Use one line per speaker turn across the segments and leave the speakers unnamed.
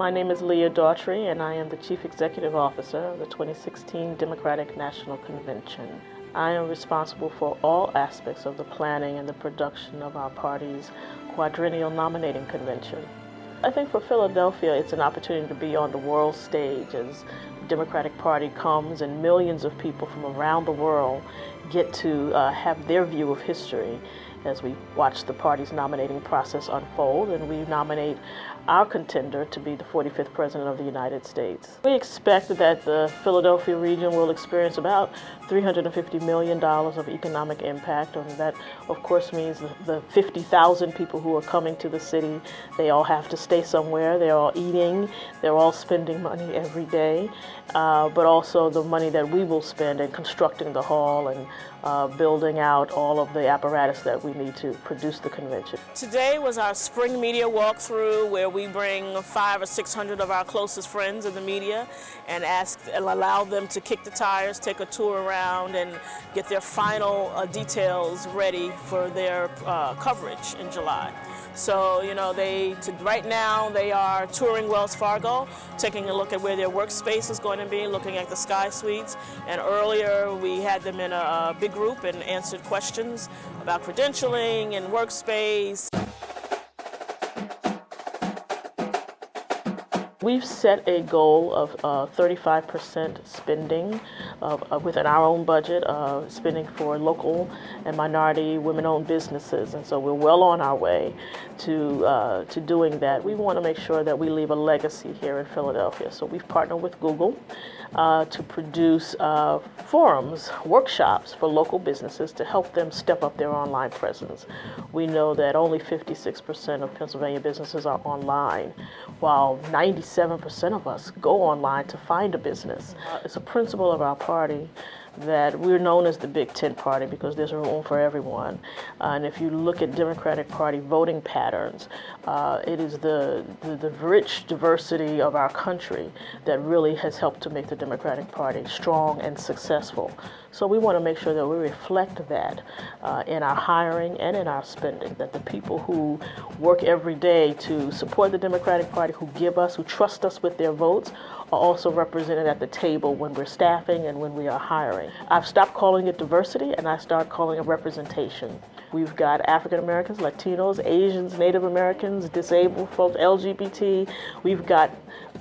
My name is Leah Daughtry, and I am the Chief Executive Officer of the 2016 Democratic National Convention. I am responsible for all aspects of the planning and the production of our party's quadrennial nominating convention. I think for Philadelphia, it's an opportunity to be on the world stage as the Democratic Party comes and millions of people from around the world get to have their view of history as we watch the party's nominating process unfold, and we nominate our contender to be the 45th President of the United States. We expect that the Philadelphia region will experience about $350 million of economic impact, and that of course means the 50,000 people who are coming to the city, they all have to stay somewhere, they're all eating, they're all spending money every day, but also the money that we will spend in constructing the hall and building out all of the apparatus that we need to produce the convention. Today was our spring media walkthrough where we bring 500 or 600 of our closest friends in the media and allow them to kick the tires, take a tour around, and get their final details ready for their coverage in July. So, right now they are touring Wells Fargo, taking a look at where their workspace is going to be, looking at the Sky Suites. And earlier we had them in a big group and answered questions about credentialing and workspace. We've set a goal of 35% spending within our own budget, spending for local and minority women-owned businesses, and so we're well on our way to doing that. We want to make sure that we leave a legacy here in Philadelphia, so we've partnered with Google to produce forums, workshops for local businesses to help them step up their online presence. We know that only 56% of Pennsylvania businesses are online, while 97% of us go online to find a business. It's a principle of our party that we're known as the Big Tent Party because there's room for everyone. And if you look at Democratic Party voting patterns, it is the rich diversity of our country that really has helped to make the Democratic Party strong and successful. So we want to make sure that we reflect that in our hiring and in our spending, that the people who work every day to support the Democratic Party, who trust us with their votes, are also represented at the table when we're staffing and when we are hiring. I've stopped calling it diversity and I start calling it representation. We've got African Americans, Latinos, Asians, Native Americans, disabled folks, LGBT. We've got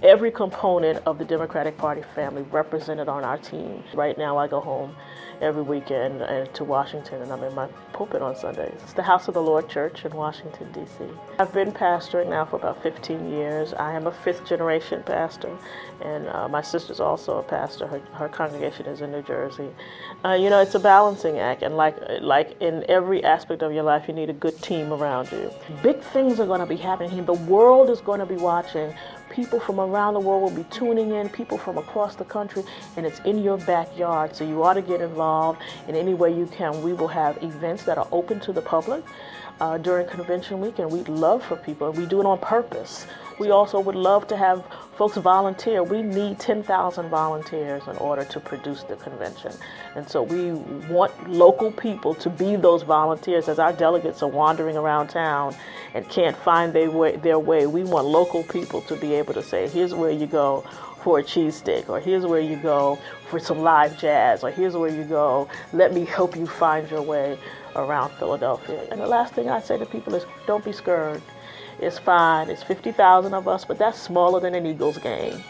every component of the Democratic Party family represented on our team. Right now I go home every weekend to Washington, and I'm in my pulpit on Sundays. It's the House of the Lord Church in Washington, D.C. I've been pastoring now for about 15 years. I am a fifth-generation pastor, and my sister's also a pastor. Her congregation is in New Jersey. It's a balancing act, and like in every aspect of your life, you need a good team around you. Big things are going to be happening here. The world is going to be watching. People from around the world will be tuning in, people from across the country, and it's in your backyard, so you ought to get involved in any way you can. We will have events that are open to the public during convention week, and we'd love for people, and we do it on purpose. We also would love to have folks volunteer. We need 10,000 volunteers in order to produce the convention. And so we want local people to be those volunteers as our delegates are wandering around town and can't find their way. We want local people to be able to say, here's where you go for a cheesesteak, or here's where you go for some live jazz, or here's where you go, let me help you find your way around Philadelphia. And the last thing I say to people is, don't be scared. It's fine. It's 50,000 of us, but that's smaller than an Eagles game.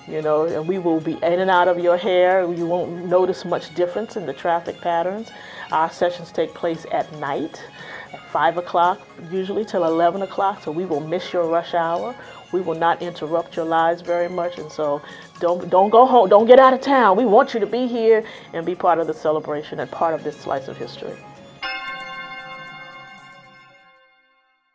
And we will be in and out of your hair. You won't notice much difference in the traffic patterns. Our sessions take place at night, at 5 o'clock, usually till 11 o'clock, so we will miss your rush hour. We will not interrupt your lives very much, and so don't go home, don't get out of town. We want you to be here and be part of the celebration and part of this slice of history.